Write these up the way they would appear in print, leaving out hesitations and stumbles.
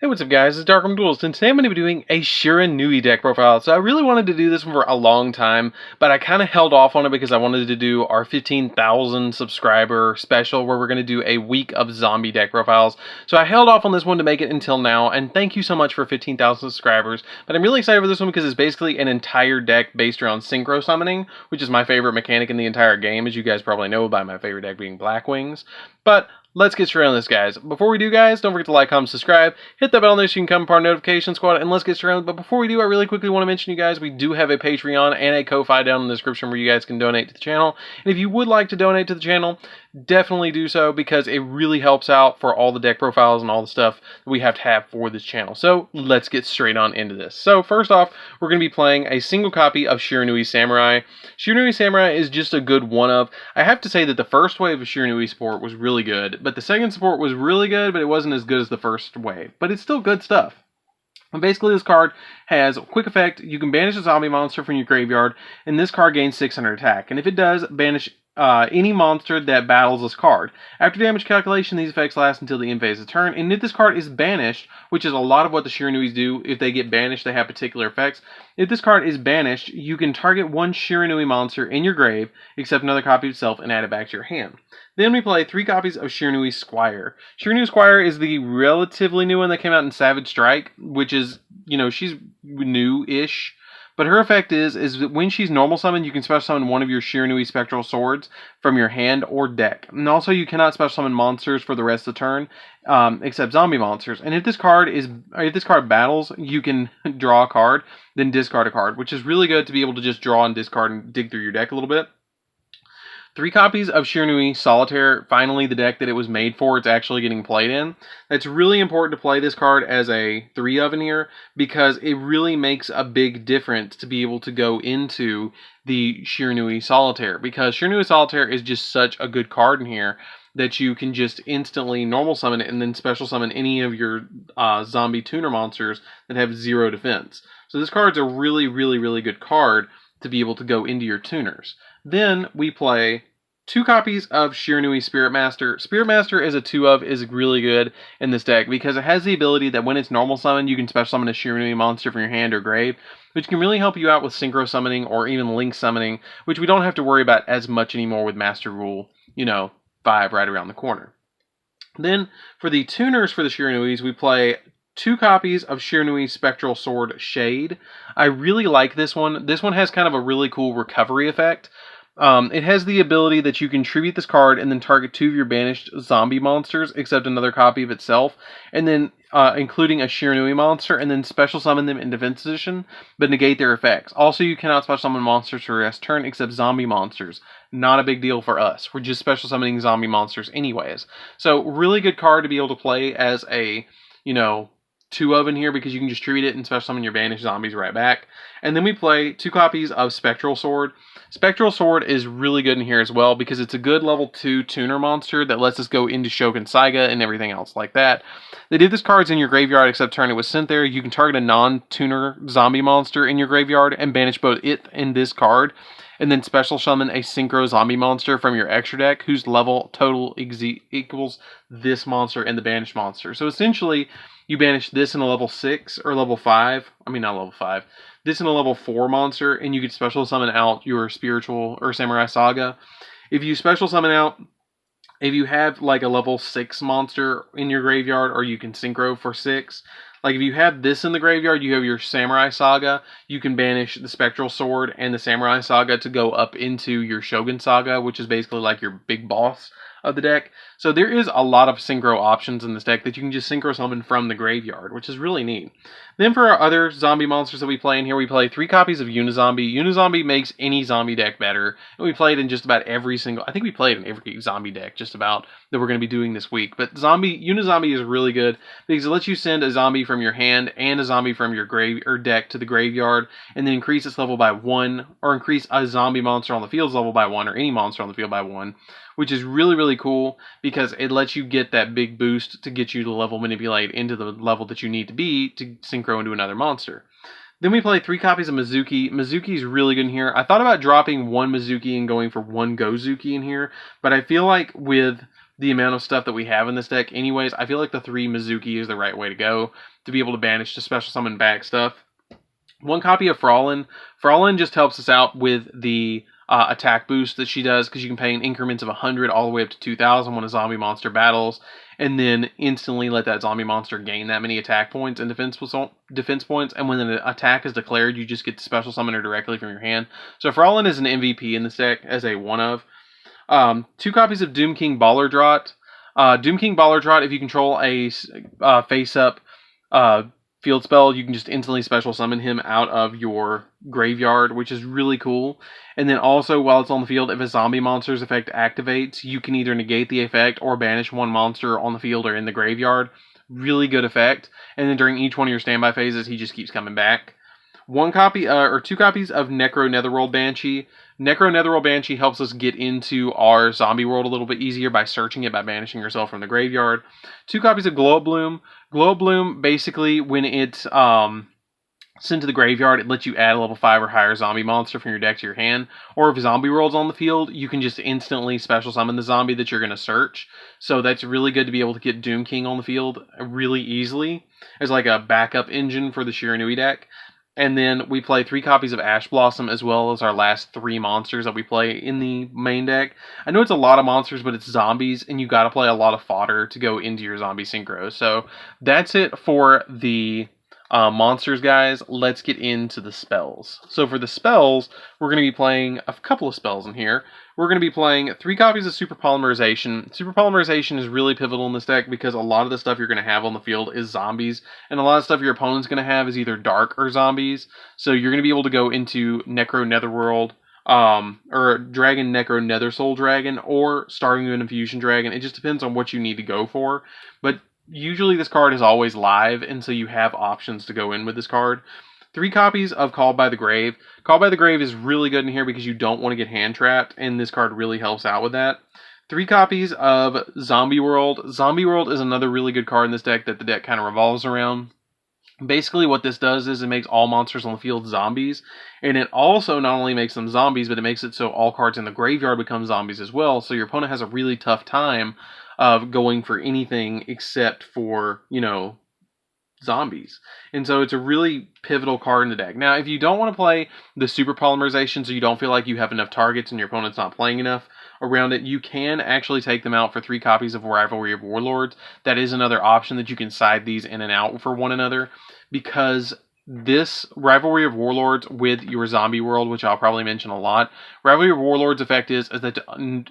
Hey, what's up guys, it's DarkArmedDuelist, and today I'm going to be doing a Shiranui deck profile. So I really wanted to do this one for a long time, but I kind of held off on it because I wanted to do our 15,000 subscriber special where we're going to do a week of zombie deck profiles. So I held off on this one to make it until now, and thank you so much for 15,000 subscribers. But I'm really excited for this one because it's basically an entire deck based around synchro summoning, which is my favorite mechanic in the entire game, as you guys probably know by my favorite deck being Black Wings. But let's get straight on this, guys. Before we do, guys, don't forget to like, comment, subscribe, hit that bell so you can come part of our notification squad, and let's get straight on. But before we do, I really quickly want to mention you guys, we do have a Patreon and a Ko-Fi down in the description where you guys can donate to the channel. And if you would like to donate to the channel, definitely do so because it really helps out for all the deck profiles and all the stuff that we have to have for this channel. So let's get straight on into this. So first off, we're going to be playing a single copy of Shiranui Samurai. Shiranui Samurai is just a good one of. I have to say that the first wave of Shiranui support was really good, but the second support was really good, but it wasn't as good as the first wave. But it's still good stuff. And basically, this card has a quick effect. You can banish a zombie monster from your graveyard, and this card gains 600 attack. And if it does, banish any monster that battles this card. After damage calculation, these effects last until the end phase of the turn. And if this card is banished, which is a lot of what the Shiranuis do, if they get banished, they have particular effects. If this card is banished, you can target one Shiranui monster in your grave, except another copy of itself, and add it back to your hand. Then we play 3 copies of Shiranui Squire. Shiranui Squire is the relatively new one that came out in Savage Strike, which is, you know, she's new-ish. But her effect is that when she's normal summoned, you can special summon one of your Shiranui Spectral Swords from your hand or deck. And also, you cannot special summon monsters for the rest of the turn, except zombie monsters. And if this card battles, you can draw a card, then discard a card, which is really good to be able to just draw and discard and dig through your deck a little bit. 3 copies of Shiranui Solitaire, finally the deck that it was made for, it's actually getting played in. It's really important to play this card as a 3 of in here, because it really makes a big difference to be able to go into the Shiranui Solitaire, because Shiranui Solitaire is just such a good card in here that you can just instantly normal summon it and then special summon any of your zombie tuner monsters that have 0 defense. So this card's a really, really, really good card to be able to go into your tuners. Then we play 2 copies of Shiranui Spirit Master. Spirit Master as a 2 of is really good in this deck because it has the ability that when it's normal summoned, you can special summon a Shiranui monster from your hand or grave, which can really help you out with synchro summoning or even link summoning, which we don't have to worry about as much anymore with Master Rule, 5 right around the corner. Then for the tuners for the Shiranuis, we play 2 copies of Shiranui Spectral Sword Shade. I really like this one. This one has kind of a really cool recovery effect. It has the ability that you can tribute this card and then target 2 of your banished zombie monsters, except another copy of itself, and then including a Shiranui monster, and then special summon them in defense position, but negate their effects. Also, you cannot special summon monsters for the rest turn except zombie monsters. Not a big deal for us. We're just special summoning zombie monsters anyways. So, really good card to be able to play as a, 2 of in here because you can just tribute it and special summon your banished zombies right back. And then we play 2 copies of Spectral Sword. Spectral Sword is really good in here as well because it's a good level 2 tuner monster that lets us go into Shogun Saiga and everything else like that. That if this card's in your graveyard except turn it was sent there, you can target a non-tuner zombie monster in your graveyard and banish both it and this card, and then special summon a synchro zombie monster from your extra deck whose level total equals this monster and the banished monster. So essentially, you banish this in a level 6 or level 5. I mean, not level 5. This in a level 4 monster, and you could special summon out your Spiritual or Samurai Saga. If you special summon out, if you have like a level 6 monster in your graveyard, or you can synchro for 6, like if you have this in the graveyard, you have your Samurai Saga, you can banish the Spectral Sword and the Samurai Saga to go up into your Shogun Saga, which is basically like your big boss of the deck. So there is a lot of synchro options in this deck that you can just synchro summon from the graveyard, which is really neat. Then for our other zombie monsters that we play in here, we play 3 copies of Unizombie. Unizombie makes any zombie deck better, and we play it in just about every single, I think we played in every zombie deck just about that we're going to be doing this week. But Unizombie is really good because it lets you send a zombie from your hand and a zombie from your grave or deck to the graveyard, and then increase its level by 1, or increase a zombie monster on the field's level by 1, or any monster on the field by 1. Which is really, really cool because it lets you get that big boost to get you to level manipulate into the level that you need to be to synchro into another monster. Then we play 3 copies of Mizuki. Mizuki is really good in here. I thought about dropping 1 Mizuki and going for 1 Gozuki in here, but I feel like with the amount of stuff that we have in this deck anyways, I feel like the 3 Mizuki is the right way to go to be able to banish to special summon back stuff. 1 copy of Fraulein. Fraulein just helps us out with the attack boost that she does, because you can pay in increments of 100 all the way up to 2,000 when a zombie monster battles, and then instantly let that zombie monster gain that many attack points and defense points, and when an attack is declared, you just get to special summon her directly from your hand. So Fraulein is an MVP in this deck as a 1-of. 2 copies of Doom King Ballardrot. Doom King Ballardrot, if you control a face-up field spell, you can just instantly special summon him out of your graveyard, which is really cool. And then also, while it's on the field, if a zombie monster's effect activates, you can either negate the effect or banish 1 monster on the field or in the graveyard. Really good effect. And then during each one of your standby phases, he just keeps coming back. 1 copy, or 2 copies of Necro Netherworld Banshee. Necro Netherworld Banshee helps us get into our zombie world a little bit easier by searching it, by banishing yourself from the graveyard. 2 copies of Glow Bloom. Glow Bloom, basically, when it's sent to the graveyard, it lets you add a level 5 or higher zombie monster from your deck to your hand. Or if zombie world's on the field, you can just instantly special summon the zombie that you're going to search. So that's really good to be able to get Doom King on the field really easily as like a backup engine for the Shiranui deck. And then we play 3 copies of Ash Blossom, as well as our last 3 monsters that we play in the main deck. I know it's a lot of monsters, but it's zombies, and you got to play a lot of fodder to go into your zombie synchro. So that's it for the monsters, guys. Let's get into the spells. So for the spells, we're going to be playing a couple of spells in here. We're going to be playing 3 copies of Super Polymerization. Super Polymerization is really pivotal in this deck because a lot of the stuff you're going to have on the field is zombies, and a lot of stuff your opponent's going to have is either dark or zombies. So you're going to be able to go into Necro Netherworld, or Dragon Necro Nethersoul Dragon, or starting an Infusion Dragon. It just depends on what you need to go for. But usually this card is always live, and so you have options to go in with this card. 3 copies of Called by the Grave. Called by the Grave is really good in here because you don't want to get hand trapped, and this card really helps out with that. 3 copies of Zombie World. Zombie World is another really good card in this deck that the deck kind of revolves around. Basically what this does is it makes all monsters on the field zombies, and it also not only makes them zombies, but it makes it so all cards in the graveyard become zombies as well, so your opponent has a really tough time of going for anything except for, you know, zombies. And so it's a really pivotal card in the deck. Now, if you don't want to play the Super Polymerization, so you don't feel like you have enough targets and your opponent's not playing enough around it, you can actually take them out for 3 copies of Rivalry of Warlords. That is another option, that you can side these in and out for one another, because this Rivalry of Warlords with your Zombie World, which I'll probably mention a lot, Rivalry of Warlords' effect is that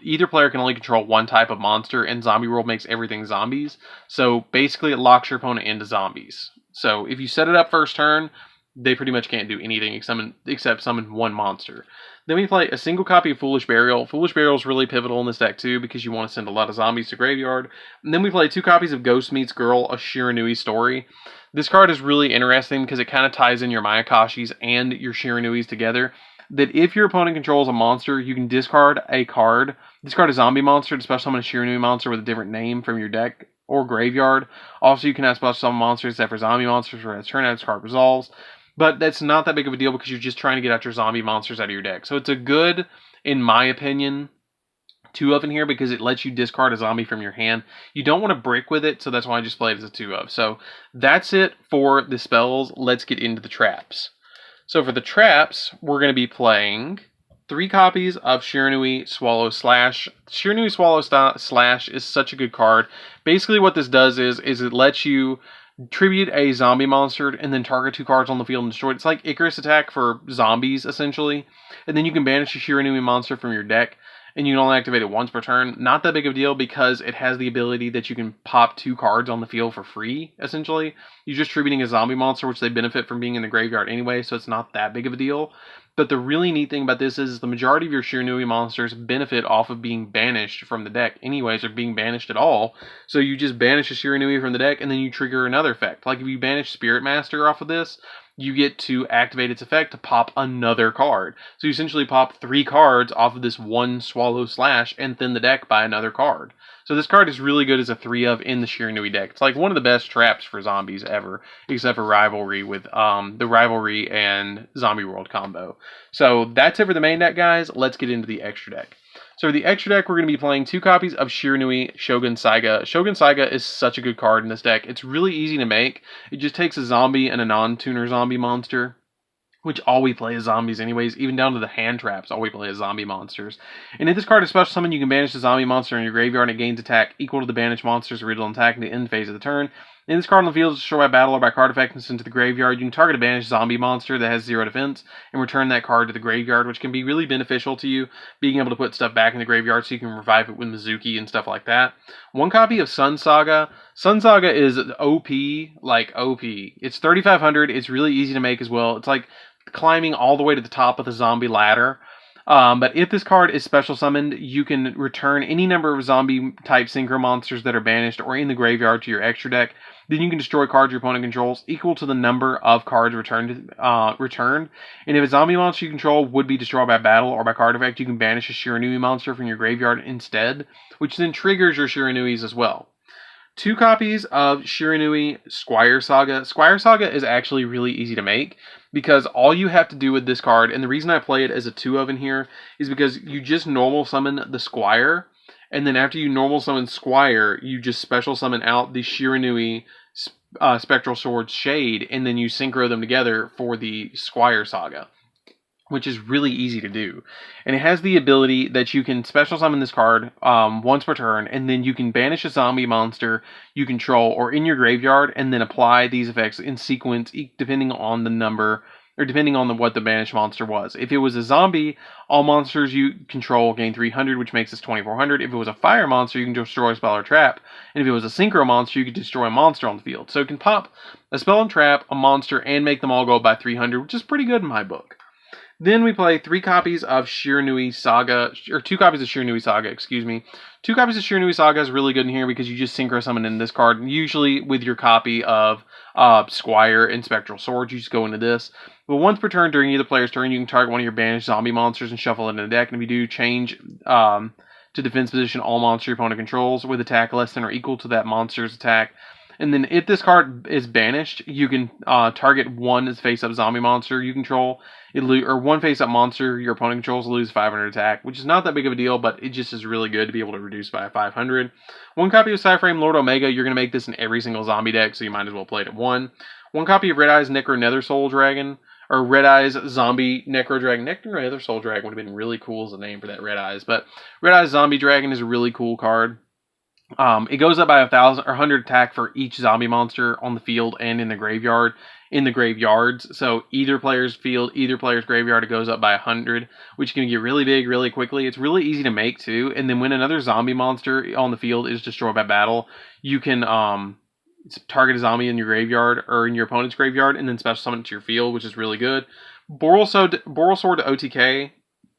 either player can only control one type of monster, and Zombie World makes everything zombies. So basically it locks your opponent into zombies. So if you set it up first turn, they pretty much can't do anything except summon 1 monster. Then we play a single copy of Foolish Burial. Foolish Burial is really pivotal in this deck too, because you want to send a lot of zombies to graveyard. And then we play 2 copies of Ghost Meets Girl, a Shiranui story. This card is really interesting because it kind of ties in your Mayakashis and your Shiranuis together. That if your opponent controls a monster, you can discard a card. Discard a zombie monster to special summon a Shiranui monster with a different name from your deck or graveyard. Also, you can have special summon monsters except for zombie monsters where its turn out, its card resolves. But that's not that big of a deal because you're just trying to get out your zombie monsters out of your deck. So it's a good, in my opinion, 2 of in here because it lets you discard a zombie from your hand. You don't want to brick with it, so that's why I just played it as a 2 of. So that's it for the spells. Let's get into the traps. So for the traps, we're going to be playing 3 copies of Shiranui Swallow Slash. Shiranui Swallow Slash is such a good card. Basically what this does is it lets you tribute a zombie monster and then target 2 cards on the field and destroy it. It's like Icarus Attack for zombies, essentially. And then you can banish a Shiranui monster from your deck, and you can only activate it once per turn. Not that big of a deal because it has the ability that you can pop 2 cards on the field for free, essentially. You're just tributing a zombie monster, which they benefit from being in the graveyard anyway, so it's not that big of a deal. But the really neat thing about this is the majority of your Shiranui monsters benefit off of being banished from the deck anyways, or being banished at all. So you just banish a Shiranui from the deck, and then you trigger another effect. Like if you banish Spirit Master off of this, you get to activate its effect to pop another card. So you essentially pop 3 cards off of this 1 Swallow Slash and thin the deck by another card. So this card is really good as a 3 of in the Shiranui deck. It's like one of the best traps for zombies ever, except for Rivalry with the Rivalry and Zombie World combo. So that's it for the main deck, guys. Let's get into the extra deck. So for the extra deck, we're going to be playing 2 copies of Shiranui Shogun Saiga. Shogun Saiga is such a good card in this deck. It's really easy to make. It just takes a zombie and a non-tuner zombie monster, which all we play is zombies anyways, even down to the hand traps, all we play is zombie monsters. And if this card is special summon, you can banish the zombie monster in your graveyard and it gains attack equal to the banished monster's original attack in the end phase of the turn. And this card on the field is destroyed by battle or by card effect and sent to the graveyard. You can target a banished zombie monster that has 0 defense and return that card to the graveyard, which can be really beneficial to you, being able to put stuff back in the graveyard so you can revive it with Mizuki and stuff like that. 1 copy of Sun Saga. Sun Saga is OP, like OP. It's 3,500. It's really easy to make as well. It's like climbing all the way to the top of the zombie ladder. But if this card is special summoned, you can return any number of zombie type synchro monsters that are banished or in the graveyard to your extra deck. Then you can destroy cards your opponent controls equal to the number of cards returned. And if a zombie monster you control would be destroyed by battle or by card effect, you can banish a Shiranui monster from your graveyard instead, which then triggers your Shiranuis as well. 2 copies of Shiranui Squire Saga. Squire Saga is actually really easy to make because all you have to do with this card, and the reason I play it as a 2 of in here, is because you just normal summon the Squire, and then after you normal summon Squire, you just special summon out the Shiranui Spectral Sword Shade, and then you synchro them together for the Squire Saga, which is really easy to do. And it has the ability that you can special summon this card once per turn, and then you can banish a zombie monster you control or in your graveyard, and then apply these effects in sequence depending on the number, or depending on what the banished monster was. If it was a zombie, all monsters you control gain 300, which makes this 2,400. If it was a fire monster, you can destroy a spell or trap. And if it was a synchro monster, you could destroy a monster on the field. So it can pop a spell and trap, a monster, and make them all go by 300, which is pretty good in my book. Then we play 3 copies of Shiranui Saga, or 2 copies of Shiranui Saga, excuse me. 2 copies of Shiranui Saga is really good in here because you just synchro summon in this card, usually with your copy of Squire and Spectral Sword. You just go into this. But once per turn during either player's turn, you can target one of your banished zombie monsters and shuffle it in the deck. And if you do, change to defense position all monster your opponent controls with attack less than or equal to that monster's attack. And then if this card is banished, you can target one face-up zombie monster you control, or one face-up monster your opponent controls, lose 500 attack, which is not that big of a deal, but it just is really good to be able to reduce by 500. 1 copy of Cyframe Lord Omega. You're going to make this in every single zombie deck, so you might as well play it at 1. 1 copy of Red Eyes Necro Nether Soul Dragon, or Red Eyes Zombie Necro Dragon. Necro Nether Soul Dragon would have been really cool as a name for that Red Eyes, but Red Eyes Zombie Dragon is a really cool card. It goes up by 1,000 or 100 attack for each zombie monster on the field and in the graveyard, in the graveyards. So either player's field, either player's graveyard, it goes up by 100, which can get really big really quickly. It's really easy to make too. And then when another zombie monster on the field is destroyed by battle, you can target a zombie in your graveyard or in your opponent's graveyard and then special summon it to your field, which is really good. Boral Sword OTK.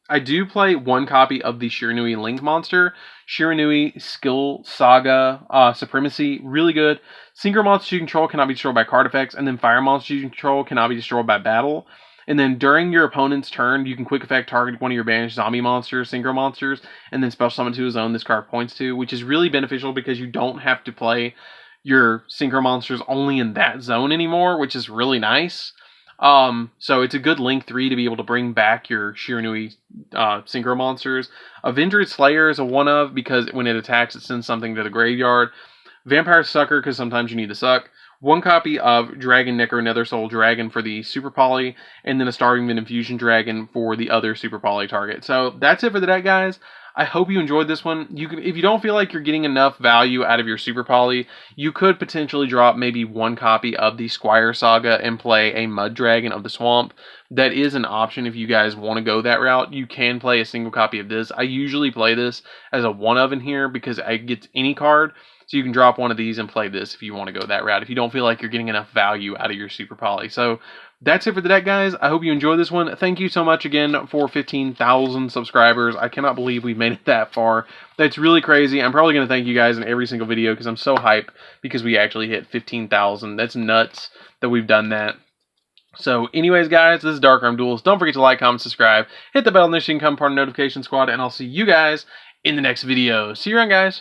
I do play 1 copy of the Shiranui Link monster. Shiranui Skill Saga Supremacy, really good. Synchro monsters you control cannot be destroyed by card effects, and then fire monsters you control cannot be destroyed by battle. And then during your opponent's turn, you can quick effect target one of your banished zombie monsters, synchro monsters, and then special summon to a zone this card points to, which is really beneficial because you don't have to play your synchro monsters only in that zone anymore, which is really nice. So it's a good link 3 to be able to bring back your Shiranui synchro monsters. Avenged Slayer is a 1-of because when it attacks, it sends something to the graveyard. Vampire Sucker because sometimes you need to suck. 1 copy of Dragon Necro Nether Soul Dragon for the Super Poly, and then a Starving Wind Infusion Dragon for the other Super Poly target. So that's it for the deck, guys. I hope you enjoyed this one. You can, if you don't feel like you're getting enough value out of your Super Poly, you could potentially drop maybe 1 copy of the Squire Saga and play a Mud Dragon of the Swamp. That is an option if you guys want to go that route. You can play a single copy of this. I usually play this as a 1-of in here because I get any card. So you can drop one of these and play this if you want to go that route, if you don't feel like you're getting enough value out of your Super Poly. So that's it for the deck, guys. I hope you enjoyed this one. Thank you so much again for 15,000 subscribers. I cannot believe we've made it that far. That's really crazy. I'm probably going to thank you guys in every single video because I'm so hyped because we actually hit 15,000. That's nuts that we've done that. So anyways, guys, this is DarkArmedDuelist. Don't forget to like, comment, subscribe, hit the bell notification, become part of the notification squad, and I'll see you guys in the next video. See you around, guys.